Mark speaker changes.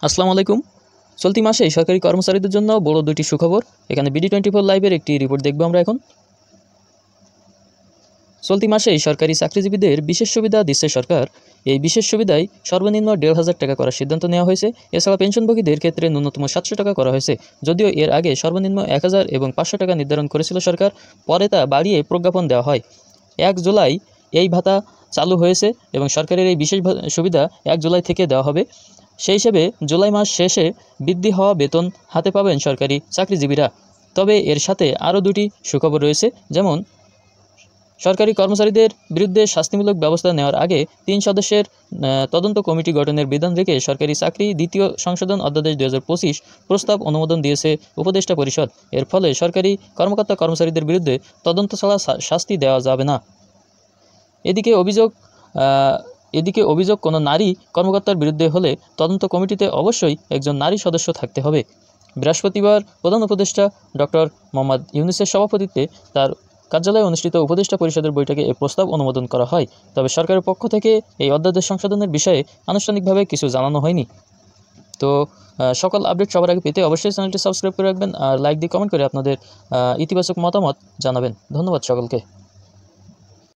Speaker 1: আসসালামু আলাইকুম। চলতি মাসেই সরকারি কর্মচারীদের জন্য বড় দুটি সুখবর। এখানে বিডি24 লাইভের একটি রিপোর্ট দেখব আমরা এখন। চলতি মাসেই সরকারি চাকরিজীবীদের বিশেষ সুবিধা দিচ্ছে সরকার। এই বিশেষ সুবিধায় সর্বনিম্ন ১৫০০ টাকা করার সিদ্ধান্ত নেওয়া হয়েছে। এছাড়া পেনশনভোগীদের ক্ষেত্রে ন্যূনতম ৭০০ টাকা করা হয়েছে। যদিও এর আগে সর্বনিম্ন ১০০০ এবং ৫০০ টাকা নির্ধারণ করেছিল সরকার, পরে তা বাড়িয়ে প্রজ্ঞাপন দেওয়া হয়। ১ জুলাই এই ভাতা চালু হয়েছে এবং সরকারের এই বিশেষ সুবিধা ১ জুলাই থেকে দেওয়া হবে। সেই হিসেবে জুলাই মাস শেষে বৃদ্ধি হওয়া বেতন হাতে পাবেন সরকারি চাকরিজীবীরা। তবে এর সাথে আরও দুটি সুখবর রয়েছে, যেমন সরকারি কর্মচারীদের বিরুদ্ধে শাস্তিমূলক ব্যবস্থা নেওয়ার আগে ৩ সদস্যের তদন্ত কমিটি গঠনের বিধান রেখে সরকারি চাকরি দ্বিতীয় সংশোধন অধ্যাদেশ ২০২৫ প্রস্তাব অনুমোদন দিয়েছে উপদেষ্টা পরিষদ। এর ফলে সরকারি কর্মকর্তা কর্মচারীদের বিরুদ্ধে তদন্ত ছাড়া শাস্তি দেওয়া যাবে না। এদিকে অভিযোগ কোনো নারী কর্মকর্তার বিরুদ্ধে হলে তদন্ত কমিটিতে অবশ্যই একজন নারী সদস্য থাকতে হবে। বৃহস্পতিবার প্রধান উপদেষ্টা ডক্টর মোহাম্মদ ইউনূসের সভাপতিত্বে তার কার্যালয়ে অনুষ্ঠিত উপদেষ্টা পরিষদের বৈঠকে এ প্রস্তাব অনুমোদন করা হয়। তবে সরকারের পক্ষ থেকে এই অধ্যাদেশ সংশোধনের বিষয়ে আনুষ্ঠানিকভাবে কিছু জানানো হয়নি। তো সকল আপডেট সবার আগে পেতে অবশ্যই চ্যানেলটি সাবস্ক্রাইব করে রাখবেন আর লাইক দিয়ে কমেন্ট করে আপনাদের ইতিবাচক মতামত জানাবেন। ধন্যবাদ সকলকে।